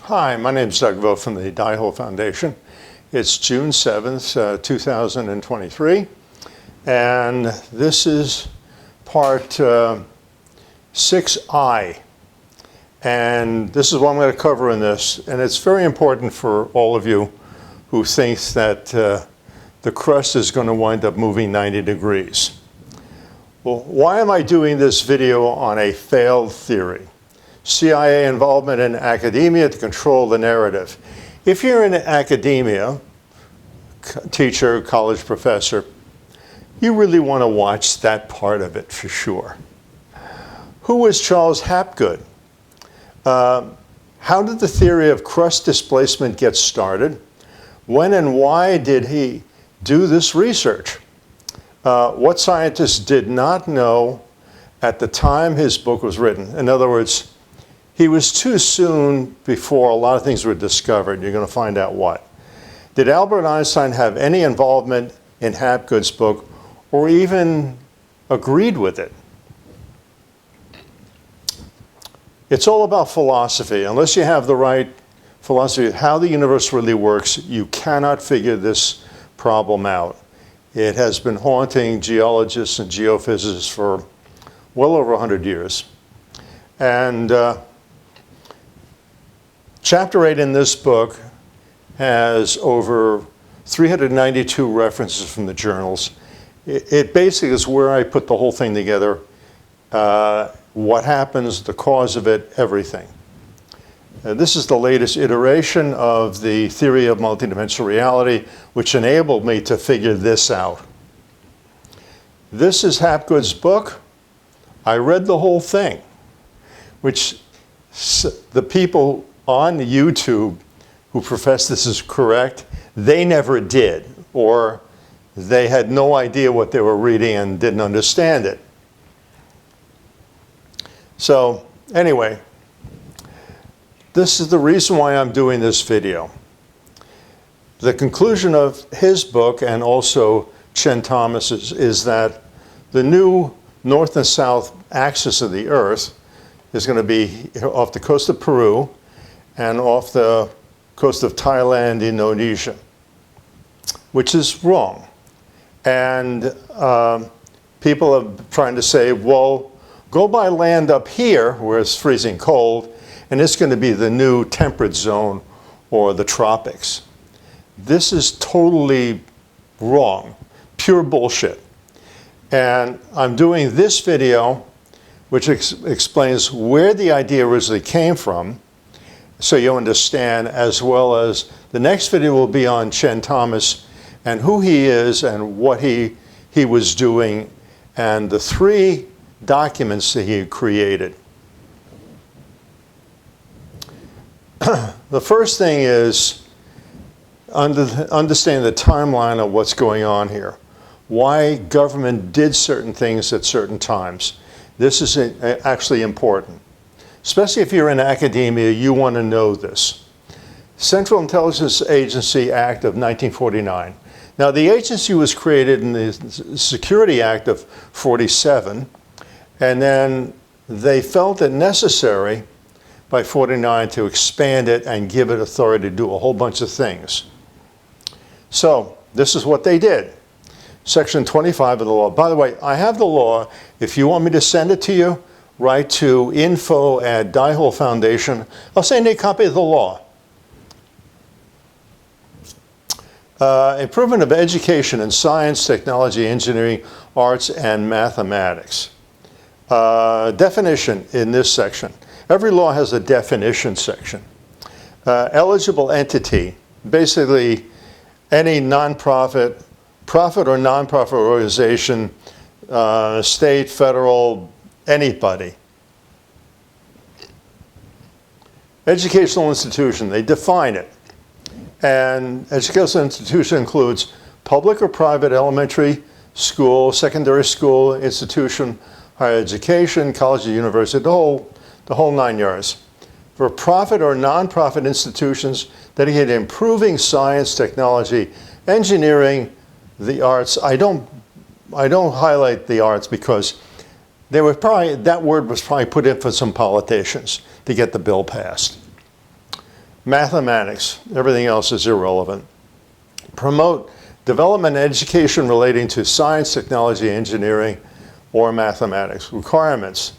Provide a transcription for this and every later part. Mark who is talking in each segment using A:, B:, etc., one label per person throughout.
A: Hi, my name is Doug Vogt from the Dihole Foundation. It's June 7th, 2023, and this is part 6I. And this is what I'm going to cover in this, and it's very important for all of you who think that the crust is going to wind up moving 90 degrees. Well, why am I doing this video on a failed theory? CIA involvement in academia to control the narrative. If you're in academia, teacher, college professor, you really want to watch that part of it for sure. Who was Charles Hapgood? How did the theory of crust displacement get started? When and why did he do this research? What scientists did not know at the time his book was written? In other words, he was too soon before a lot of things were discovered. You're going to find out what. Did Albert Einstein have any involvement in Hapgood's book or even agreed with it? It's all about philosophy. Unless you have the right philosophy of how the universe really works, you cannot figure this problem out. It has been haunting geologists and geophysicists for well over 100 years. And Chapter 8 in this book has over 392 references from the journals. It basically is where I put the whole thing together, what happens, the cause of it, everything. This is the latest iteration of the theory of multidimensional reality, which enabled me to figure this out. This is Hapgood's book. I read the whole thing, which the people on YouTube who profess this is correct, they never did, or they had no idea what they were reading and didn't understand it. So anyway, this is the reason why I'm doing this video. The conclusion of his book and also Chen Thomas's is that the new north and south axis of the Earth is going to be off the coast of Peru and off the coast of Thailand, Indonesia, which is wrong. And people are trying to say, well, go by land up here where it's freezing cold, and it's going to be the new temperate zone or the tropics. This is totally wrong, pure bullshit. And I'm doing this video, which explains where the idea originally came from, so you understand, as well as the next video will be on Chen Thomas and who he is and what he was doing and the 3 documents that he created. The first thing is understanding the timeline of what's going on here. Why government did certain things at certain times. This is actually important. Especially if you're in academia, you want to know this. Central Intelligence Agency Act of 1949. Now, the agency was created in the Security Act of 47, and then they felt it necessary by 49 to expand it and give it authority to do a whole bunch of things. So, this is what they did. Section 25 of the law. By the way, I have the law. If you want me to send it to you, write to info@Dihole Foundation. I'll send you a copy of the law. Improvement of education in science, technology, engineering, arts, and mathematics. Definition in this section. Every law has a definition section. Eligible entity, basically any nonprofit, profit or nonprofit organization, state, federal, anybody. Educational institution, they define it. And educational institution includes public or private elementary school, secondary school, institution, higher education, college or university, the whole 9 yards. For profit or nonprofit institutions dedicated to improving science, technology, engineering, the arts. I don't highlight the arts because they were that word was probably put in for some politicians to get the bill passed. Mathematics, everything else is irrelevant. Promote development and education relating to science, technology, engineering, or mathematics. Requirements.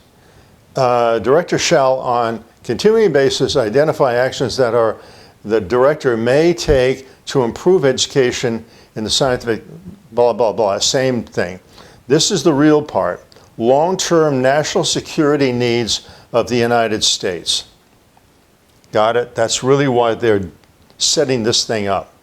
A: Director shall, on continuing basis, identify actions that the director may take to improve education in the scientific blah, blah, blah, same thing. This is the real part. Long-term national security needs of the United States. Got it? That's really why they're setting this thing up.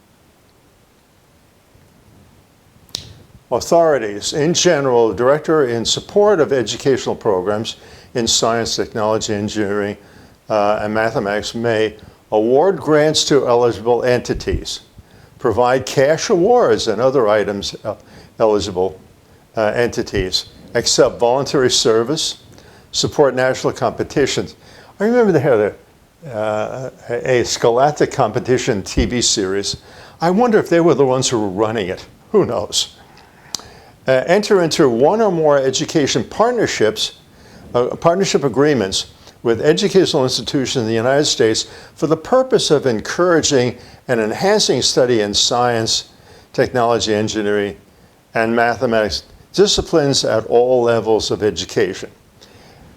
A: Authorities. In general, the director, in support of educational programs in science, technology, engineering, and mathematics, may award grants to eligible entities, provide cash awards and other items eligible entities, accept voluntary service, support national competitions. I remember they had a scholastic competition TV series. I wonder if they were the ones who were running it. Who knows? Enter into one or more education partnership agreements with educational institutions in the United States for the purpose of encouraging and enhancing study in science, technology, engineering, and mathematics disciplines at all levels of education.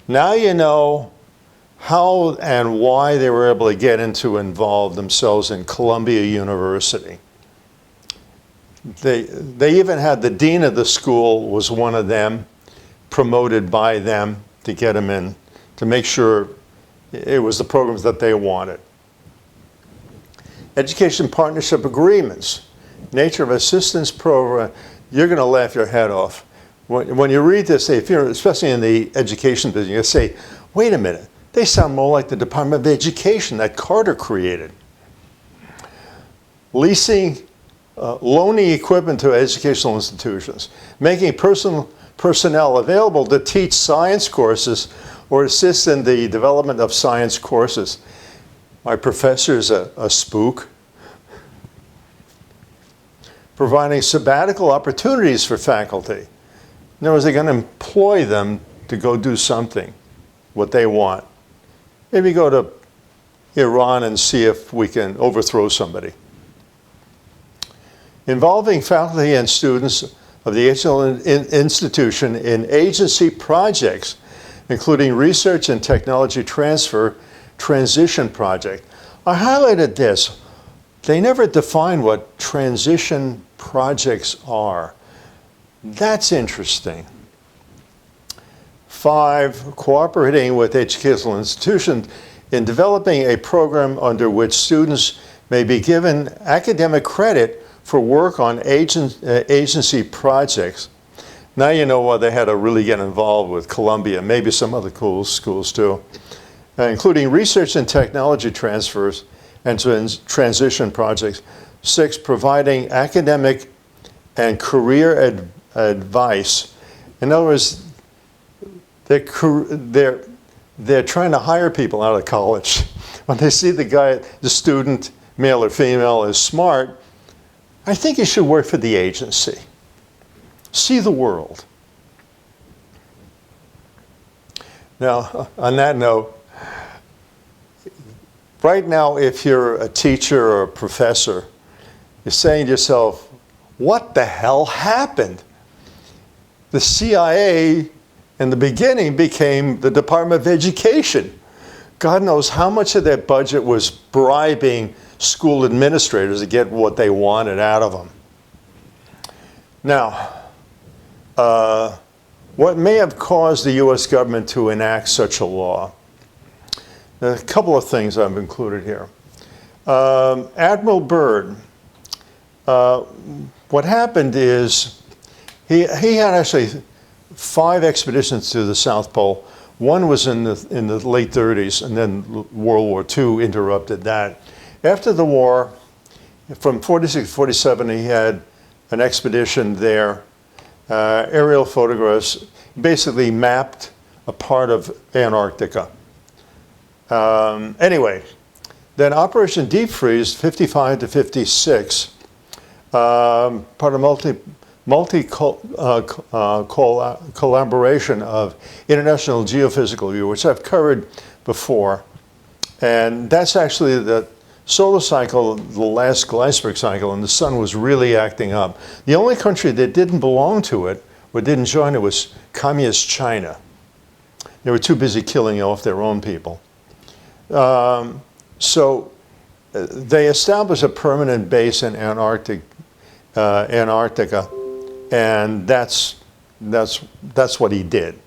A: Now you know how and why they were able to get involve themselves in Columbia University. They even had the dean of the school was one of them, promoted by them to get them in, to make sure it was the programs that they wanted. Education partnership agreements, nature of assistance program. You're going to laugh your head off. When you read this, if you're, especially in the education business, you say, wait a minute, they sound more like the Department of Education that Carter created. Leasing, loaning equipment to educational institutions, making personnel available to teach science courses or assist in the development of science courses. My professor's a spook. Providing sabbatical opportunities for faculty. In other words, they're going to employ them to go do something, what they want. Maybe go to Iran and see if we can overthrow somebody. Involving faculty and students of the educational institution in agency projects, including research and technology transfer transition project. I highlighted this. They never define what transition projects are. That's interesting. 5, cooperating with educational institutions in developing a program under which students may be given academic credit for work on agency projects. Now you know why they had to really get involved with Columbia, maybe some other cool schools too, including research and technology transfers and transition projects. 6, providing academic and career advice. In other words, they're trying to hire people out of college. When they see the student, male or female, is smart, I think you should work for the agency. See the world. Now, on that note, right now, if you're a teacher or a professor, you're saying to yourself, what the hell happened? The CIA in the beginning became the Department of Education. God knows how much of their budget was bribing school administrators to get what they wanted out of them. Now, what may have caused the U.S. government to enact such a law? A couple of things I've included here. Admiral Byrd, what happened is he had actually 5 expeditions to the South Pole. One was in the late 30s, and then World War II interrupted that. After the war, from 46 to 47, he had an expedition there, aerial photographs, basically mapped a part of Antarctica. Anyway, then Operation Deep Freeze, 55 to 56, part of collaboration of International Geophysical View, which I've covered before. And that's actually the solar cycle, the last Gleisberg cycle, and the sun was really acting up. The only country that didn't belong to it or didn't join it was communist China. They were too busy killing off their own people. So they established a permanent base in Antarctica, and that's what he did.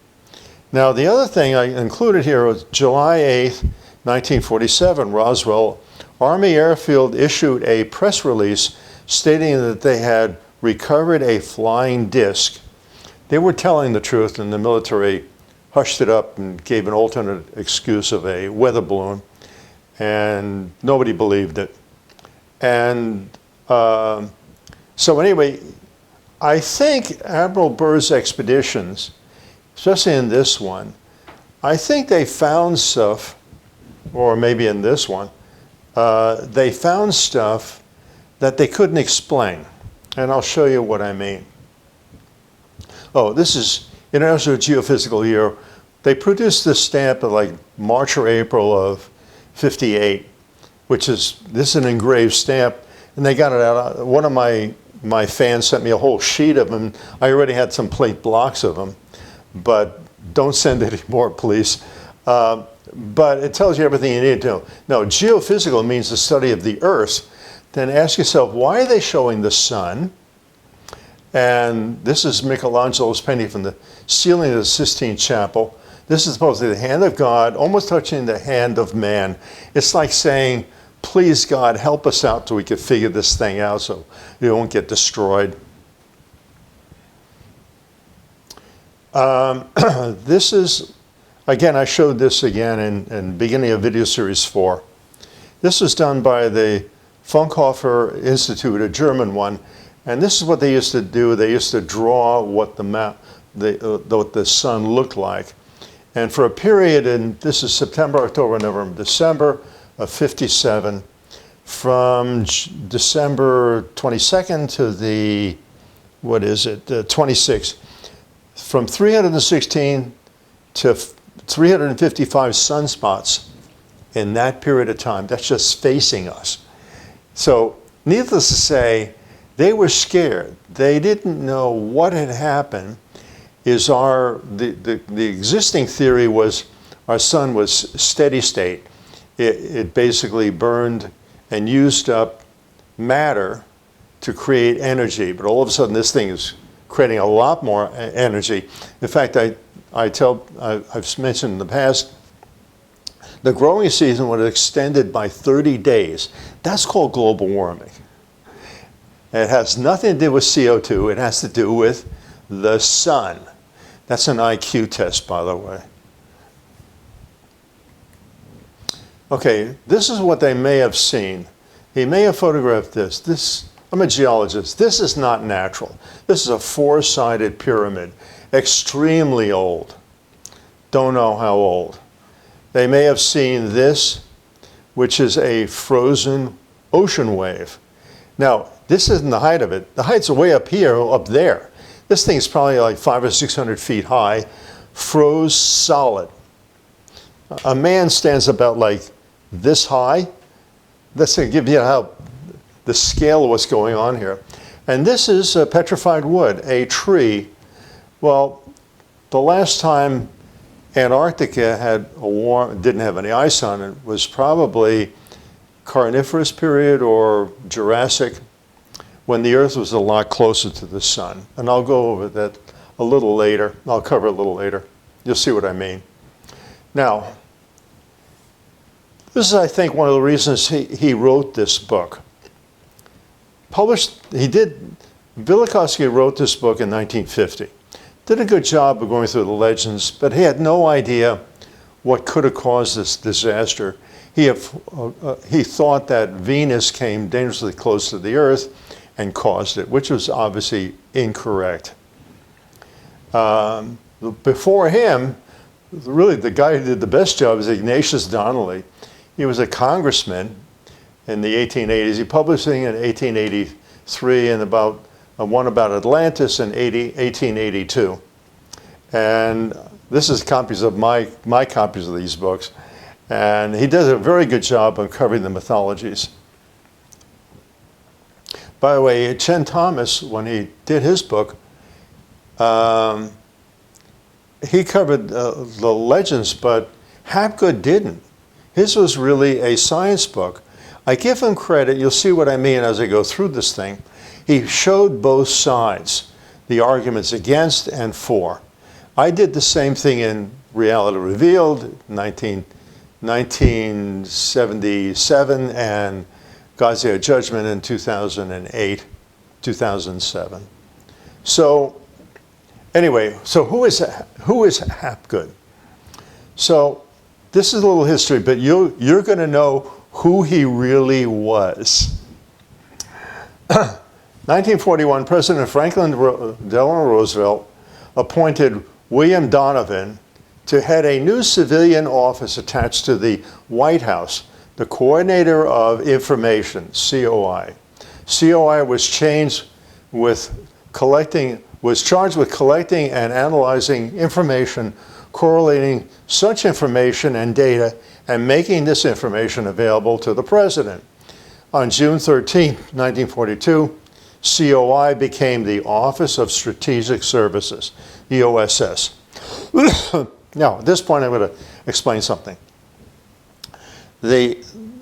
A: Now, the other thing I included here was July 8th, 1947, Roswell Army Airfield issued a press release stating that they had recovered a flying disc. They were telling the truth, and the military hushed it up and gave an alternate excuse of a weather balloon, and nobody believed it. And so anyway, I think Admiral Byrd's expeditions, especially in this one, I think they found stuff, or maybe in this one, they found stuff that they couldn't explain. And I'll show you what I mean. Oh, this is International Geophysical Year. They produced this stamp of like March or April of '58, which is, this is an engraved stamp, and they got it out. One of my fans sent me a whole sheet of them. I already had some plate blocks of them, but don't send any more, please. But it tells you everything you need to know. Now, geophysical means the study of the Earth. Then ask yourself, why are they showing the sun? And this is Michelangelo's painting from the ceiling of the Sistine Chapel. This is supposedly the hand of God, almost touching the hand of man. It's like saying, please, God, help us out so we can figure this thing out so we won't get destroyed. This is, again, I showed this again in beginning of video series 4. This was done by the Fraunhofer Institute, a German one, and this is what they used to do. They used to draw what what the sun looked like. And for a period, and this is September, October, November, December of '57, from December 22nd to the, 26th, from 316 to 355 sunspots in that period of time. That's just facing us. So, needless to say, they were scared. They didn't know what had happened. The existing theory was our sun was steady state. It basically burned and used up matter to create energy. But all of a sudden, this thing is creating a lot more energy. In fact, I've mentioned in the past, the growing season was extended by 30 days. That's called global warming. It has nothing to do with CO2. It has to do with the sun. That's an IQ test, by the way. Okay, this is what they may have seen. He may have photographed this. I'm a geologist. This is not natural. This is a four-sided pyramid, extremely old. Don't know how old. They may have seen this, which is a frozen ocean wave. Now, this isn't the height of it. The height's way up here, up there. This thing's probably like 500 or 600 feet high, froze solid. A man stands about like this high. That's to give you how the scale of what's going on here. And this is petrified wood, a tree. Well, the last time Antarctica had didn't have any ice on it was probably Carniferous period or Jurassic, when the Earth was a lot closer to the sun. And I'll go over that a little later. I'll cover it a little later. You'll see what I mean. Now, this is, I think, one of the reasons he wrote this book. Velikovsky wrote this book in 1950. Did a good job of going through the legends, but he had no idea what could have caused this disaster. He thought that Venus came dangerously close to the Earth and caused it, which was obviously incorrect. Before him, really the guy who did the best job is Ignatius Donnelly. He was a congressman in the 1880s. He published thing in 1883 and about one about Atlantis in 1882. And this is copies of my copies of these books. And he does a very good job of covering the mythologies. By the way, Chen Thomas, when he did his book, he covered the legends, but Hapgood didn't. His was really a science book. I give him credit, you'll see what I mean as I go through this thing. He showed both sides, the arguments against and for. I did the same thing in Reality Revealed, 1977, and Judgement in 2008, 2007. So anyway, so who is Hapgood? So this is a little history, but you're going to know who he really was. 1941, President Franklin Delano Roosevelt appointed William Donovan to head a new civilian office attached to the White House, the Coordinator of Information, COI. COI was charged with collecting and analyzing information, correlating such information and data, and making this information available to the President. On June 13, 1942, COI became the Office of Strategic Services, the OSS. Now, at this point, I'm going to explain something. The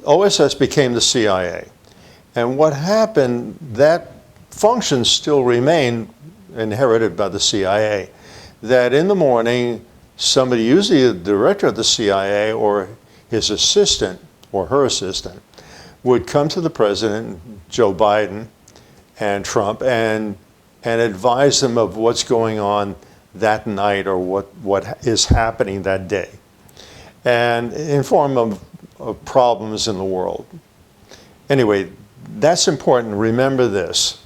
A: OSS became the CIA. And what happened, that function still remained inherited by the CIA. That in the morning, somebody, usually the director of the CIA or his assistant or her assistant, would come to the president, Joe Biden, and Trump, and advise them of what's going on that night or what is happening that day, and inform them of problems in the world. Anyway, that's important. Remember this.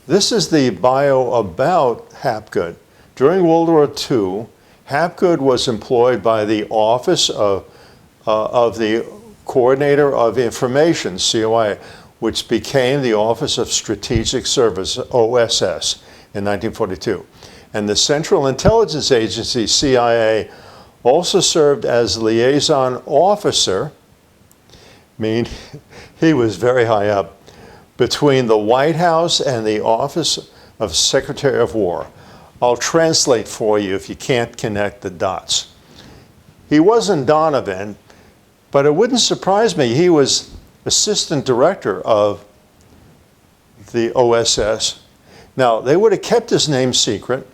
A: This is the bio about Hapgood. During World War II, Hapgood was employed by the Office of the Coordinator of Information, COI, which became the Office of Strategic Service, OSS, in 1942. And the Central Intelligence Agency, CIA, also served as liaison officer, meaning he was very high up, between the White House and the Office of Secretary of War. I'll translate for you if you can't connect the dots. He wasn't Donovan, but it wouldn't surprise me. He was assistant director of the OSS. Now, they would have kept his name secret,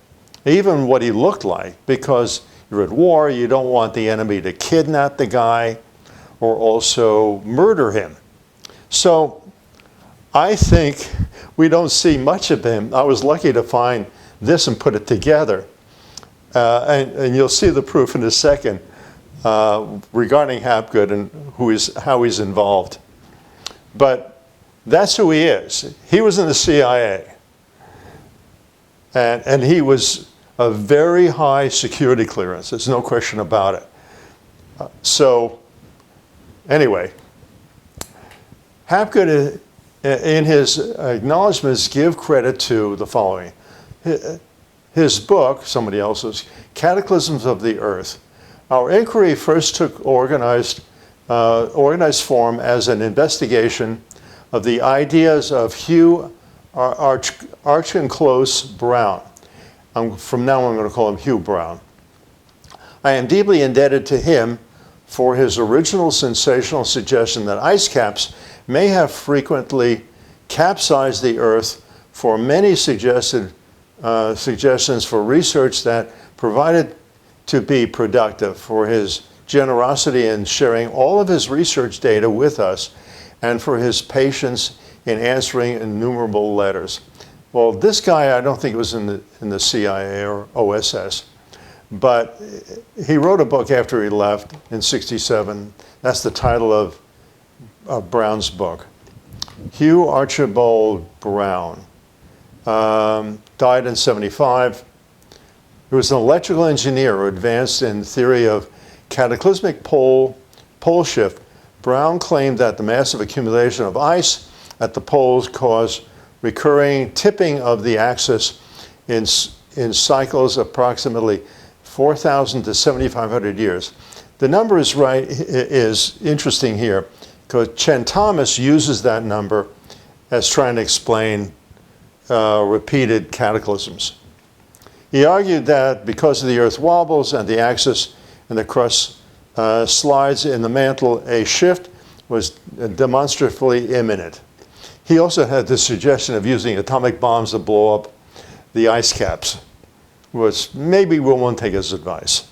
A: even what he looked like, because you're at war, you don't want the enemy to kidnap the guy or also murder him. So I think we don't see much of him. I was lucky to find this and put it together. And you'll see the proof in a second regarding Hapgood and how he's involved. But that's who he is. He was in the CIA. And he was a very high security clearance. There's no question about it. So anyway, Hapgood, in his acknowledgments, give credit to the following. His book, somebody else's, Cataclysms of the Earth. Our inquiry first took organized form as an investigation of the ideas of Hugh Archinclose Brown. From now on, I'm going to call him Hugh Brown. I am deeply indebted to him for his original sensational suggestion that ice caps may have frequently capsized the Earth, for many suggestions for research that provided to be productive, for his generosity in sharing all of his research data with us, and for his patience in answering innumerable letters. Well, this guy, I don't think was in the CIA or OSS, but he wrote a book after he left in '67. That's the title of Brown's book. Hugh Archibald Brown died in '75. He was an electrical engineer who advanced in theory of cataclysmic pole shift. Brown claimed that the massive accumulation of ice at the poles caused recurring tipping of the axis in cycles approximately 4,000 to 7,500 years. The number is interesting here because Chen Thomas uses that number as trying to explain repeated cataclysms. He argued that because of the Earth wobbles and the axis and the crust slides in the mantle, a shift was demonstrably imminent. He also had the suggestion of using atomic bombs to blow up the ice caps, which maybe we won't take his advice.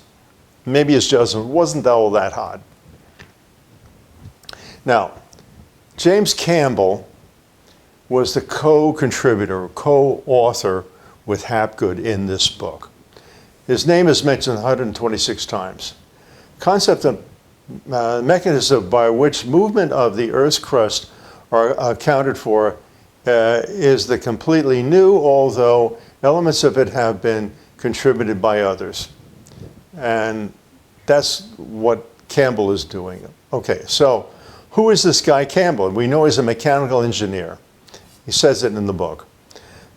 A: Maybe his judgment wasn't all that hot. Now, James Campbell was the co-contributor, co-author with Hapgood in this book. His name is mentioned 126 times. Concept of mechanism by which movement of the Earth's crust are accounted for is the completely new, although elements of it have been contributed by others. And that's what Campbell is doing. Okay, so who is this guy Campbell? We know he's a mechanical engineer. He says it in the book.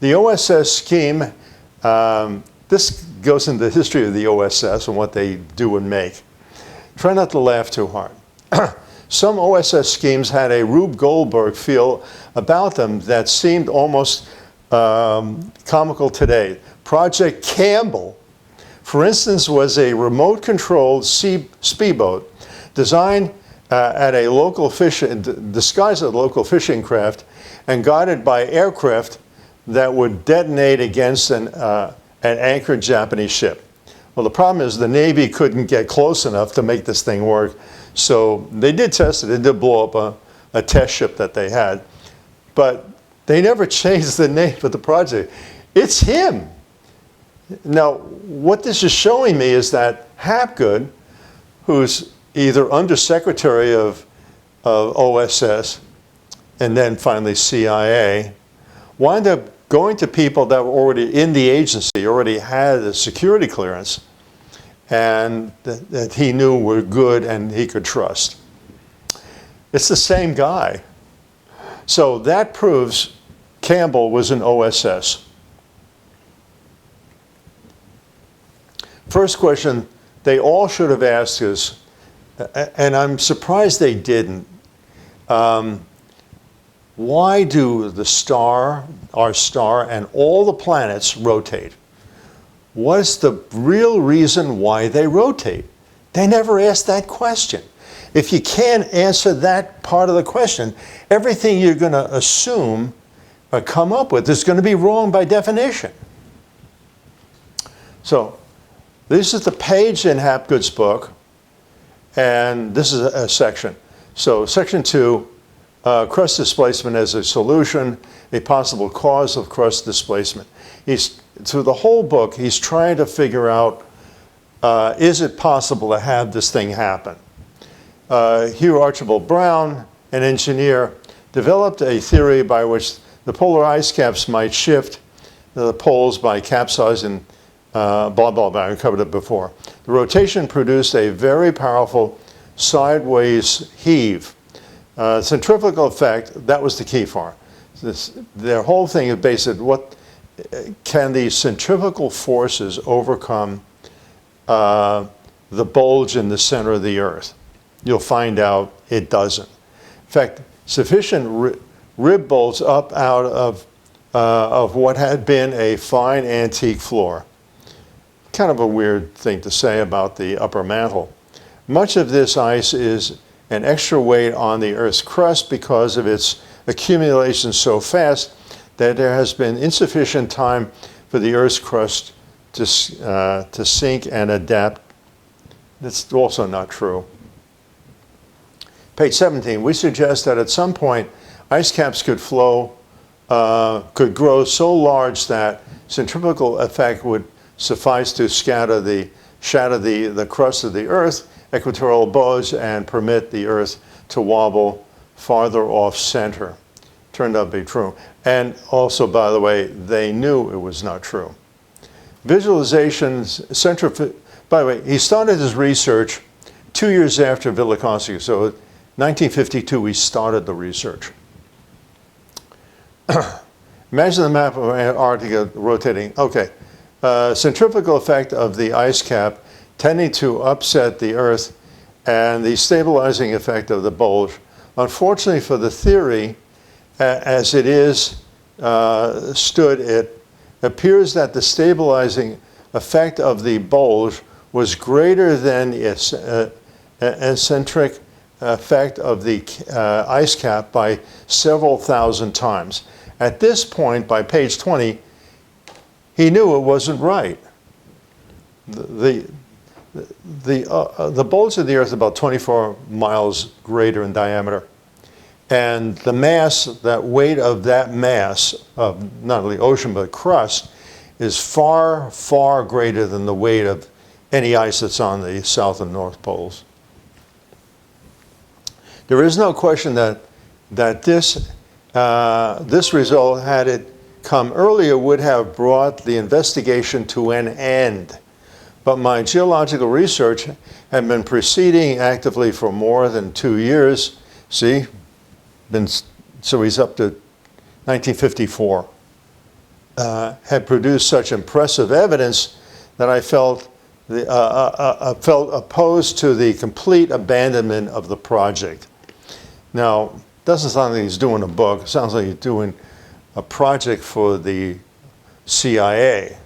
A: The OSS scheme, this goes into the history of the OSS and what they do and make. Try not to laugh too hard. Some OSS schemes had a Rube Goldberg feel about them that seemed almost comical today. Project Campbell, for instance, was a remote-controlled speedboat designed at a local disguised as a local fishing craft and guided by aircraft that would detonate against an anchored Japanese ship. Well, the problem is the Navy couldn't get close enough to make this thing work, so they did test it. They did blow up a test ship that they had, but they never changed the name of the project. It's him. Now, what this is showing me is that Hapgood, who's either undersecretary of OSS and then finally CIA, wound up going to people that were already in the agency, already had a security clearance, and that he knew were good and he could trust. It's the same guy. So that proves Campbell was an OSS. First question they all should have asked is, and I'm surprised they didn't, why do the star, our star, and all the planets rotate? What's the real reason why they rotate? They never asked that question. If you can't answer that part of the question, everything you're going to assume or come up with is going to be wrong by definition. So this is the page in Hapgood's book, and this is a section. So section 2, crust displacement as a solution, a possible cause of crust displacement. Through the whole book, he's trying to figure out, is it possible to have this thing happen? Hugh Archibald Brown, an engineer, developed a theory by which the polar ice caps might shift the poles by capsizing, blah, blah, blah, I covered it before. The rotation produced a very powerful sideways heave. Centrifugal effect, that was the key for it. Their whole thing is based on what can these centrifugal forces overcome the bulge in the center of the Earth. You'll find out it doesn't. In fact, sufficient rib bolts up out of what had been a fine antique floor. Kind of a weird thing to say about the upper mantle. Much of this ice is an extra weight on the Earth's crust because of its accumulation so fast that there has been insufficient time for the Earth's crust to sink and adapt. That's also not true. Page 17, we suggest that at some point ice caps could could grow so large that centrifugal effect would suffice to shatter the crust of the Earth, equatorial bulge, and permit the Earth to wobble farther off center. Turned out to be true. And also, by the way, they knew it was not true. Visualizations, by the way, he started his research 2 years after Velikovsky, so 1952 he started the research. Imagine the map of Antarctica rotating. Okay, centrifugal effect of the ice cap tending to upset the Earth and the stabilizing effect of the bulge. Unfortunately for the theory, as it is stood, it appears that the stabilizing effect of the bulge was greater than its eccentric effect of the ice cap by several thousand times. At this point, by page 20, he knew it wasn't right. The bulge of the Earth is about 24 miles greater in diameter. And the mass, that weight of that mass, of not only ocean but crust, is far, far greater than the weight of any ice that's on the south and north poles. There is no question that this result, had it come earlier, would have brought the investigation to an end. But my geological research had been proceeding actively for more than 2 years. See, so he's up to 1954. Had produced such impressive evidence that I felt opposed to the complete abandonment of the project. Now, it doesn't sound like he's doing a book. It sounds like he's doing a project for the CIA.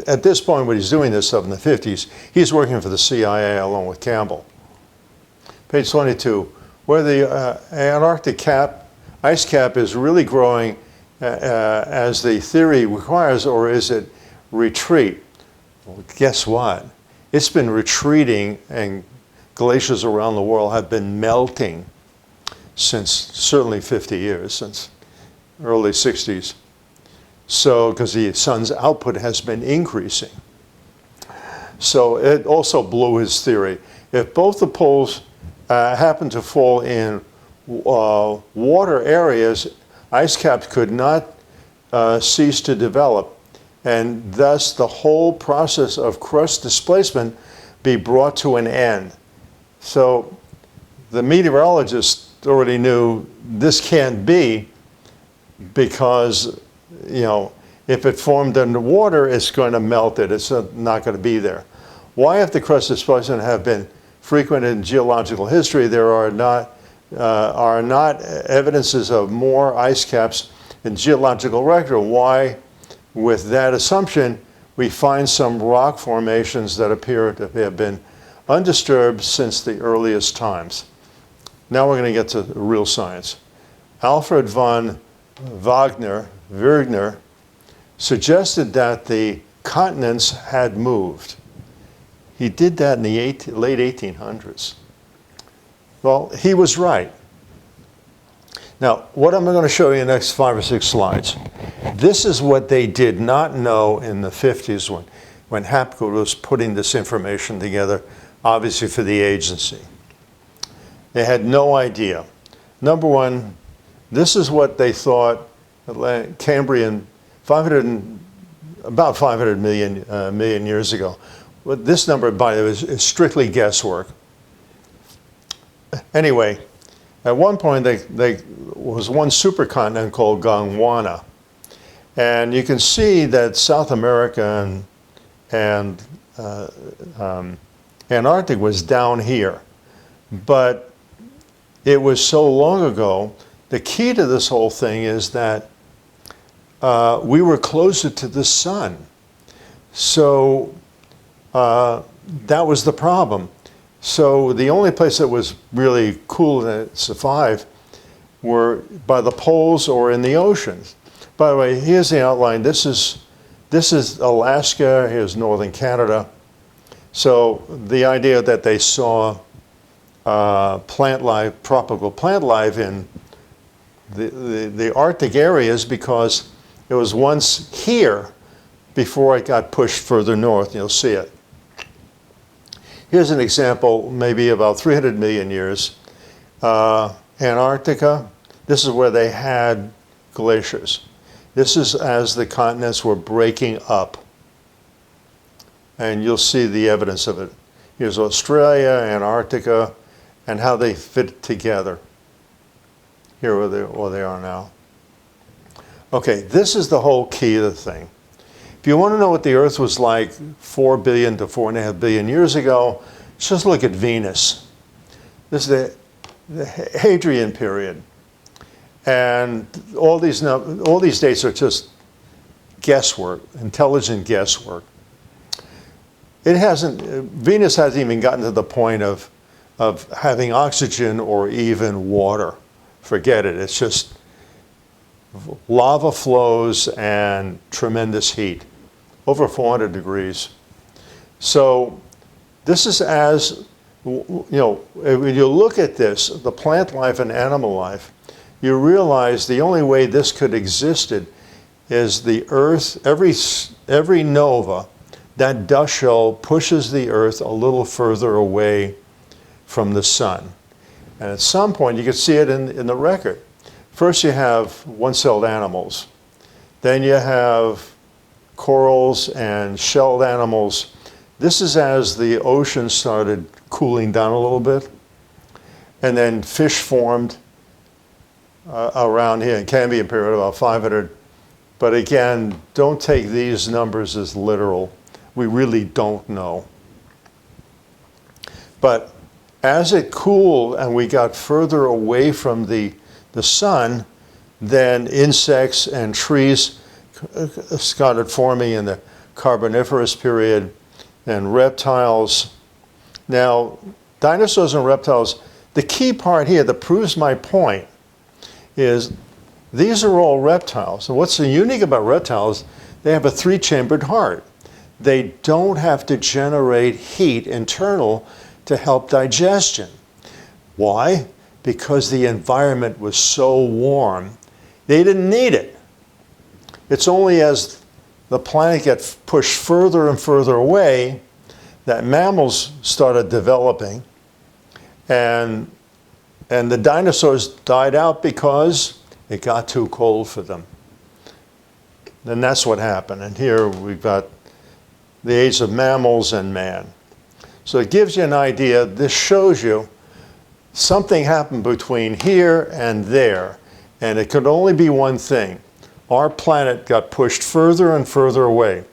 A: At this point, when he's doing this stuff in the 50s, he's working for the CIA along with Campbell. Page 22, where the Antarctic ice cap is really growing as the theory requires, or is it retreat? Well, guess what? It's been retreating, and glaciers around the world have been melting since certainly 50 years, since early 60s. So, because the sun's output has been increasing. So it also blew his theory. If both the poles happen to fall in water areas, ice caps could not cease to develop, and thus the whole process of crust displacement be brought to an end. So the meteorologists already knew this can't be, because, you know, if it formed underwater, it's going to melt it. It's not going to be there. Why, if the crust displacement have been frequent in geological history, there are not evidences of more ice caps in geological record? Why, with that assumption, we find some rock formations that appear to have been undisturbed since the earliest times? Now we're going to get to real science. Alfred von Wegener suggested that the continents had moved. He did that in the late 1800s. Well, he was right. Now, what am I going to show you in the next 5 or 6 slides? This is what they did not know in the 50s when Hapgood was putting this information together, obviously for the agency. They had no idea. Number one, this is what they thought Cambrian, about 500 million years ago. Well, this number, by the way, is strictly guesswork. Anyway, at one point, there was one supercontinent called Gondwana. And you can see that South America and Antarctic was down here. But it was so long ago. The key to this whole thing is that we were closer to the sun. So that was the problem. So the only place that was really cool to survive were by the poles or in the oceans. By the way, here's the outline. This is Alaska, here's northern Canada. So the idea that they saw plant life, tropical plant life in the Arctic areas, because it was once here before it got pushed further north. You'll see it. Here's an example, maybe about 300 million years. Antarctica, this is where they had glaciers. This is as the continents were breaking up. And you'll see the evidence of it. Here's Australia, Antarctica, and how they fit together. Here where they are now. Okay, this is the whole key of the thing. If you want to know what the Earth was like 4 billion to 4.5 billion years ago, Let's just look at Venus. This is the Hadrian period. And all these dates are just guesswork, intelligent guesswork. Venus hasn't even gotten to the point of having oxygen or even water. Forget it. It's just lava flows and tremendous heat, over 400 degrees. So this is when you look at this, the plant life and animal life, you realize the only way this could existed is the Earth, every nova, that dust shell pushes the Earth a little further away from the sun. And at some point, you can see it in the record. First you have one-celled animals. Then you have corals and shelled animals. This is as the ocean started cooling down a little bit. And then fish formed around here in Cambrian period, about 500. But again, don't take these numbers as literal. We really don't know. But as it cooled and we got further away from the sun, then insects and trees started forming in the Carboniferous period, and reptiles. Now, dinosaurs and reptiles, the key part here that proves my point is these are all reptiles. And what's so unique about reptiles, they have a 3-chambered heart. They don't have to generate heat internal to help digestion. Why? Because the environment was so warm, they didn't need it. It's only as the planet gets pushed further and further away that mammals started developing, and the dinosaurs died out because it got too cold for them. And that's what happened. And here we've got the age of mammals and man. So it gives you an idea. This shows you something happened between here and there, and it could only be one thing. Our planet got pushed further and further away.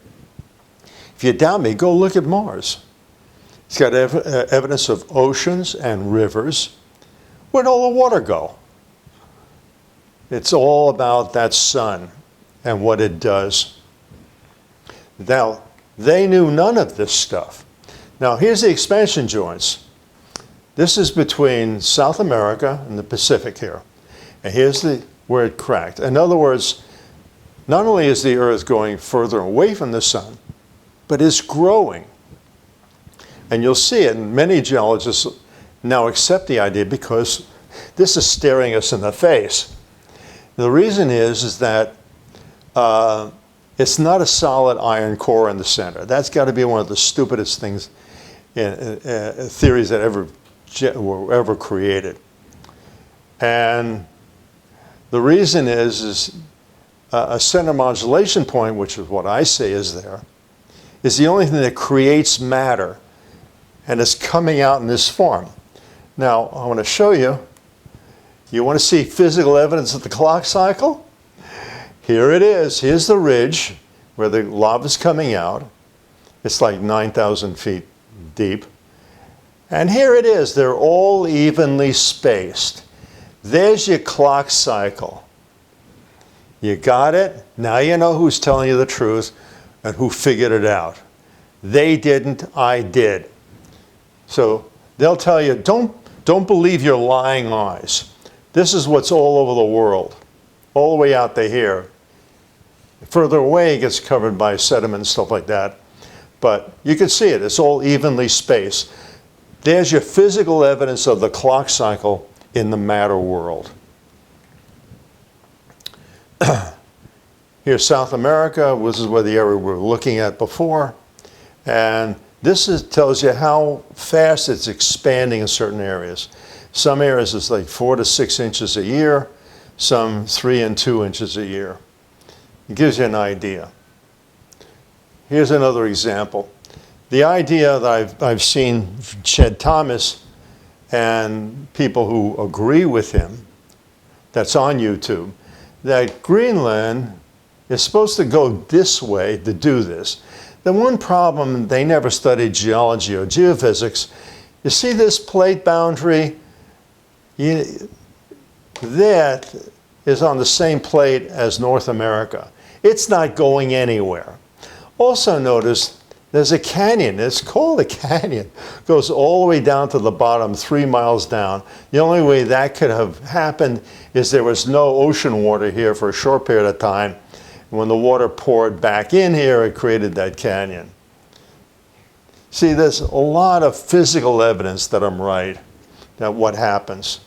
A: If you doubt me, go look at Mars. It's got evidence of oceans and rivers. Where'd all the water go? It's all about that sun and what it does. Now, they knew none of this stuff. Now, here's the expansion joints. This is between South America and the Pacific here. And here's where it cracked. In other words, not only is the Earth going further away from the sun, but it's growing. And you'll see it, and many geologists now accept the idea because this is staring us in the face. The reason is that it's not a solid iron core in the center. That's got to be one of the stupidest things, theories that were ever created. And the reason is a center modulation point, which is what I say is there, is the only thing that creates matter, and it's coming out in this form. Now, I want to show you. You want to see physical evidence of the clock cycle? Here it is. Here's the ridge where the lava's coming out. It's like 9,000 feet deep. And here it is. They're all evenly spaced. There's your clock cycle. You got it? Now you know who's telling you the truth and who figured it out. They didn't, I did. So they'll tell you, don't believe your lying eyes. This is what's all over the world, all the way out to here. Further away, it gets covered by sediment and stuff like that. But you can see it. It's all evenly spaced. There's your physical evidence of the clock cycle in the matter world. Here's South America. This is where the area we were looking at before. And this tells you how fast it's expanding in certain areas. Some areas it's like 4 to 6 inches a year, some 3 and 2 inches a year. It gives you an idea. Here's another example. The idea that I've seen Ched Thomas and people who agree with him, that's on YouTube, that Greenland is supposed to go this way to do this. The one problem, they never studied geology or geophysics, You see this plate boundary? That is on the same plate as North America. It's not going anywhere. Also notice there's a canyon. It's called a canyon. It goes all the way down to the bottom, 3 miles down. The only way that could have happened is there was no ocean water here for a short period of time. When the water poured back in here, it created that canyon. See, there's a lot of physical evidence that I'm right, that what happens.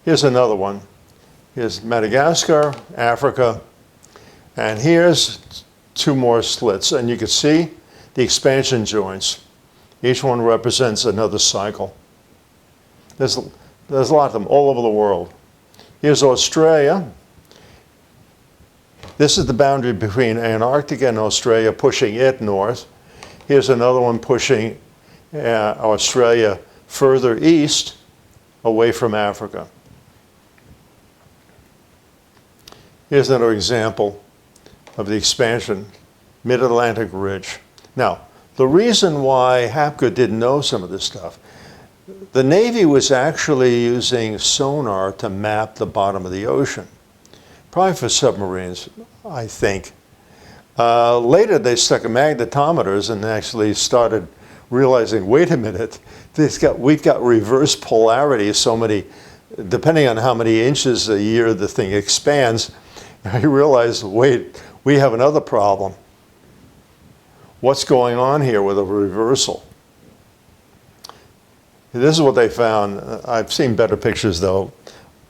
A: Here's another one. Here's Madagascar, Africa, and here's 2 more slits. And you can see the expansion joints. Each one represents another cycle. There's a lot of them all over the world. Here's Australia. This is the boundary between Antarctica and Australia, pushing it north. Here's another one pushing Australia further east, away from Africa. Here's another example of the expansion, Mid-Atlantic Ridge. Now, the reason why Hapgood didn't know some of this stuff, the Navy was actually using sonar to map the bottom of the ocean. Probably for submarines, I think. Later, they stuck magnetometers and actually started realizing, wait a minute, we've got reverse polarity, so many, depending on how many inches a year the thing expands, I realized, wait, we have another problem. What's going on here with a reversal? This is what they found. I've seen better pictures, though.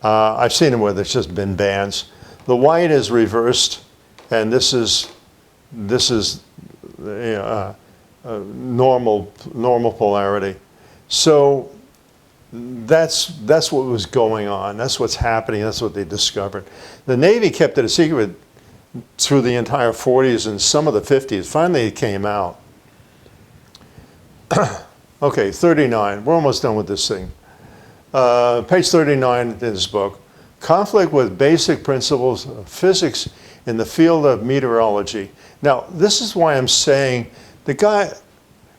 A: I've seen them where there's just been bands. The white is reversed, and this is normal polarity. So that's what was going on. That's what's happening. That's what they discovered. The Navy kept it a secret through the entire 40s and some of the 50s. Finally, it came out. Okay, 39. We're almost done with this thing. Page 39 in this book. Conflict with basic principles of physics in the field of meteorology. Now, this is why I'm saying the guy,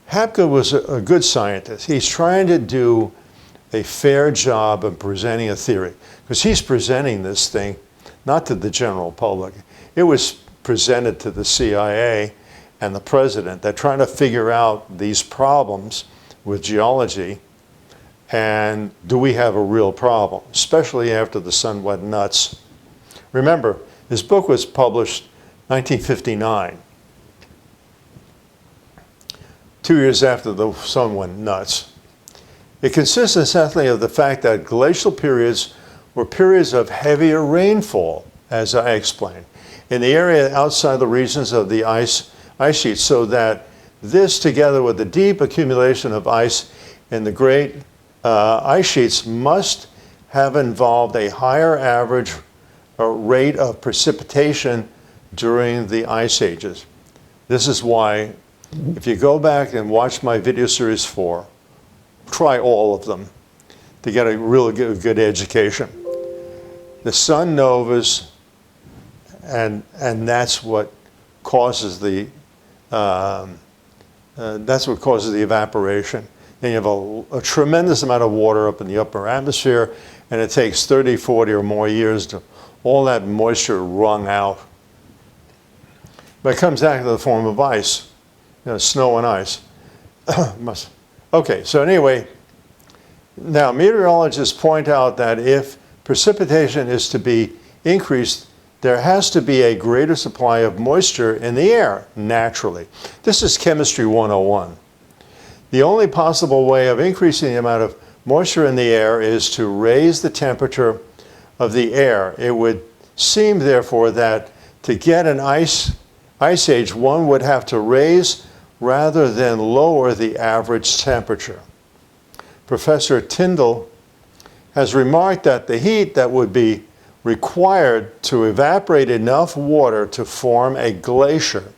A: Hapgood was a good scientist. He's trying to do a fair job of presenting a theory, because he's presenting this thing not to the general public. It was presented to the CIA and the president. They're trying to figure out these problems with geology, and do we have a real problem, especially after the sun went nuts. Remember, his book was published 1959, 2 years after the sun went nuts. It consists essentially of the fact that glacial periods were periods of heavier rainfall, as I explained, in the area outside the regions of the ice sheets, so that this, together with the deep accumulation of ice in the great ice sheets, must have involved a higher average rate of precipitation during the ice ages. This is why, if you go back and watch my video series 4, try all of them to get a really good education. The sun novas, and that's what causes the evaporation. And you have a tremendous amount of water up in the upper atmosphere, and it takes 30, 40 or more years to all that moisture wrung out. But it comes back in the form of ice, snow and ice. Okay, so anyway, now meteorologists point out that if precipitation is to be increased, there has to be a greater supply of moisture in the air, naturally. This is Chemistry 101. The only possible way of increasing the amount of moisture in the air is to raise the temperature of the air. It would seem, therefore, that to get an ice age, one would have to raise rather than lower the average temperature. Professor Tyndall has remarked that the heat that would be required to evaporate enough water to form a glacier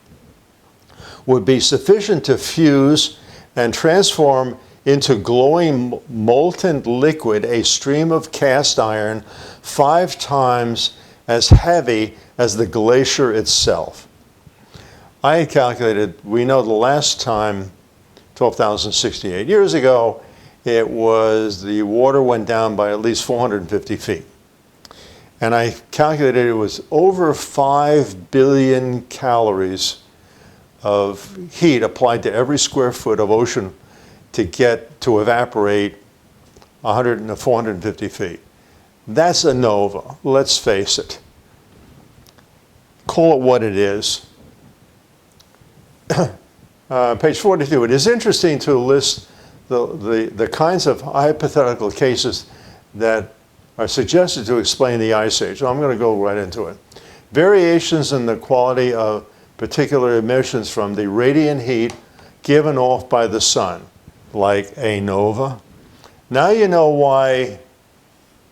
A: would be sufficient to fuse and transform into glowing molten liquid a stream of cast iron 5 times as heavy as the glacier itself. I had calculated, we know the last time 12,068 years ago, the water went down by at least 450 feet. And I calculated it was over 5 billion calories of heat applied to every square foot of ocean to evaporate 450 feet. That's a nova, let's face it. Call it what it is. Page 42, it is interesting to list the kinds of hypothetical cases that are suggested to explain the Ice Age. So I'm going to go right into it. Variations in the quality of particular emissions from the radiant heat given off by the sun, like a nova. Now you know why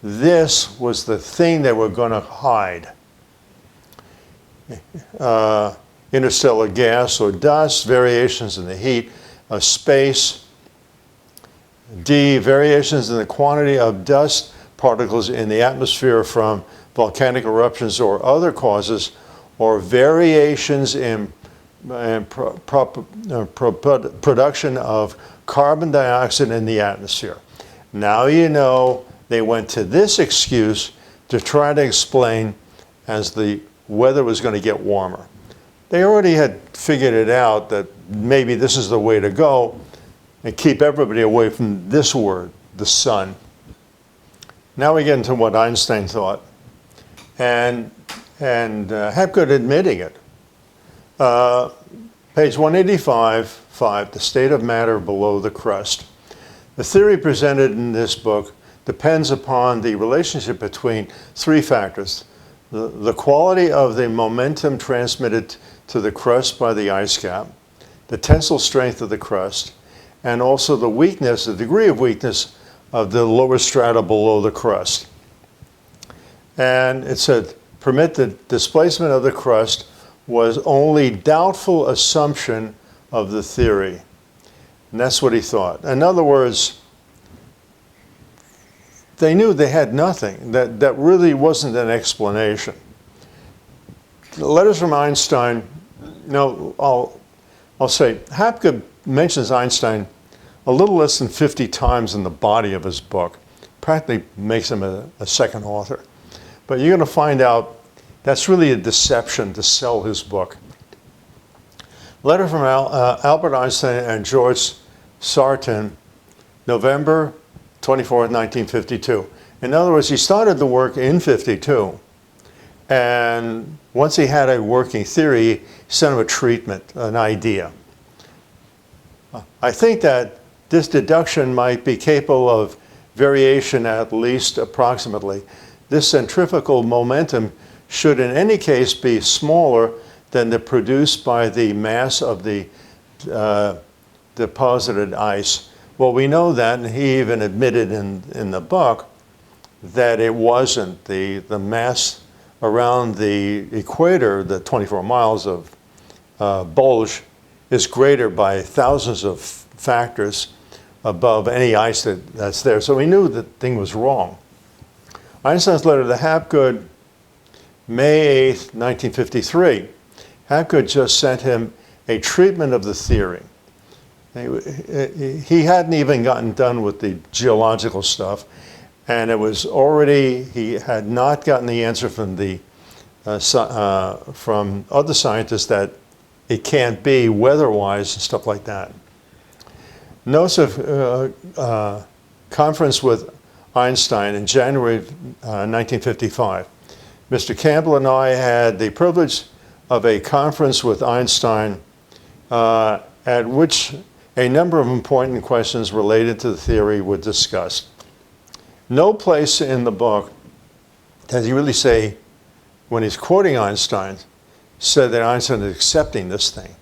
A: this was the thing they were going to hide. Interstellar gas or dust, variations in the heat of space. D, variations in the quantity of dust particles in the atmosphere from volcanic eruptions or other causes, or variations in production of carbon dioxide in the atmosphere. Now you know they went to this excuse to try to explain as the weather was going to get warmer. They already had figured it out that maybe this is the way to go and keep everybody away from this word, the sun. Now we get into what Einstein thought, and Hapgood admitting it. Page 185, 5, the state of matter below the crust. The theory presented in this book depends upon the relationship between three factors. The quality of the momentum transmitted to the crust by the ice cap, the tensile strength of the crust, and also the weakness, the degree of weakness of the lower strata below the crust. And it said, permit the displacement of the crust was only doubtful assumption of the theory. And that's what he thought. In other words, they knew they had nothing. That really wasn't an explanation. The letters from Einstein, I'll say, Hapgood mentions Einstein a little less than 50 times in the body of his book. Practically makes him a second author. But you're going to find out that's really a deception to sell his book. Letter from Albert Einstein and George Sarton, November 24, 1952. In other words, he started the work in 52. And once he had a working theory, he sent him a treatment, an idea. I think that this deduction might be capable of variation at least approximately. This centrifugal momentum should in any case be smaller than the produced by the mass of the deposited ice. Well, we know that, and he even admitted in the book that it wasn't. The mass around the equator, the 24 miles of bulge, is greater by thousands of factors above any ice that's there. So we knew the thing was wrong. Einstein's letter to Hapgood, May 8th, 1953. Hapgood just sent him a treatment of the theory. He hadn't even gotten done with the geological stuff, and it was already, he had not gotten the answer from from other scientists that it can't be weather-wise and stuff like that. Notes of conference with Einstein in January 1955. Mr. Campbell and I had the privilege of a conference with Einstein at which a number of important questions related to the theory were discussed. No place in the book does he really say, when he's quoting Einstein, said that Einstein is accepting this thing.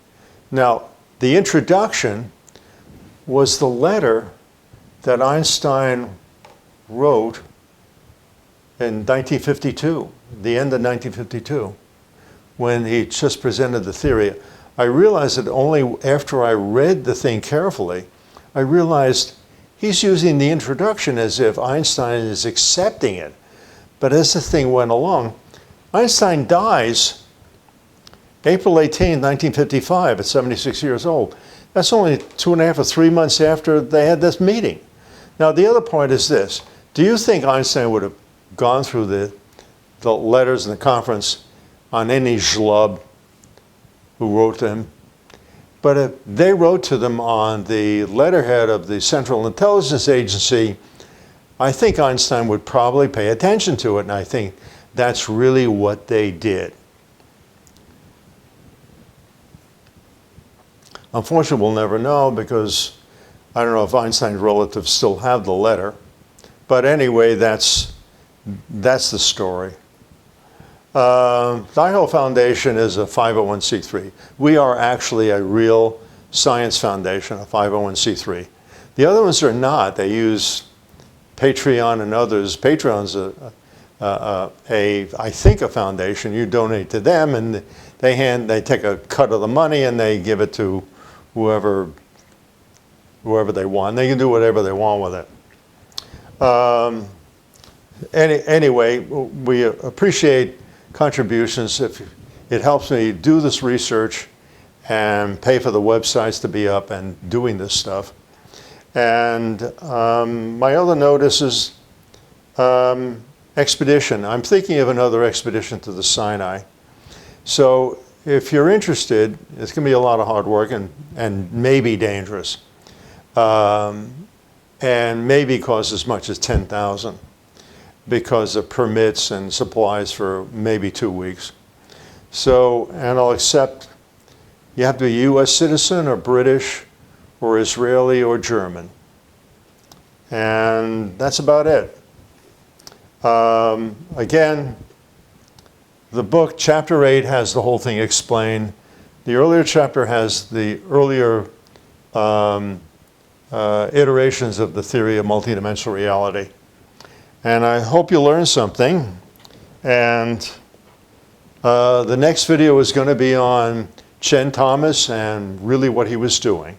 A: Now, the introduction was the letter that Einstein wrote in 1952, the end of 1952, when he just presented the theory. I realized that only after I read the thing carefully, I realized he's using the introduction as if Einstein is accepting it. But as the thing went along, Einstein dies April 18, 1955, at 76 years old. That's only 2.5 or 3 months after they had this meeting. Now, the other point is this. Do you think Einstein would have gone through the letters in the conference on any schlub who wrote them? But if they wrote to them on the letterhead of the Central Intelligence Agency, I think Einstein would probably pay attention to it, and I think that's really what they did. Unfortunately, we'll never know because I don't know if Einstein's relatives still have the letter. But anyway, that's the story. The Idaho Foundation is a 501c3. We are actually a real science foundation, a 501c3. The other ones are not. They use Patreon and others. Patreon's I think a foundation. You donate to them, and they take a cut of the money and they give it to whoever they want. They can do whatever they want with it. Anyway, we appreciate contributions. If it helps me do this research and pay for the websites to be up and doing this stuff. And my other notice is expedition. I'm thinking of another expedition to the Sinai. So if you're interested, it's going to be a lot of hard work and maybe dangerous. And maybe cost as much as $10,000 because of permits and supplies for maybe 2 weeks. So, and I'll accept, you have to be a US citizen or British or Israeli or German. And that's about it. Again, the book, Chapter 8, has the whole thing explained. The earlier chapter has the earlier iterations of the theory of multidimensional reality. And I hope you learned something. And the next video is going to be on Chen Thomas and really what he was doing.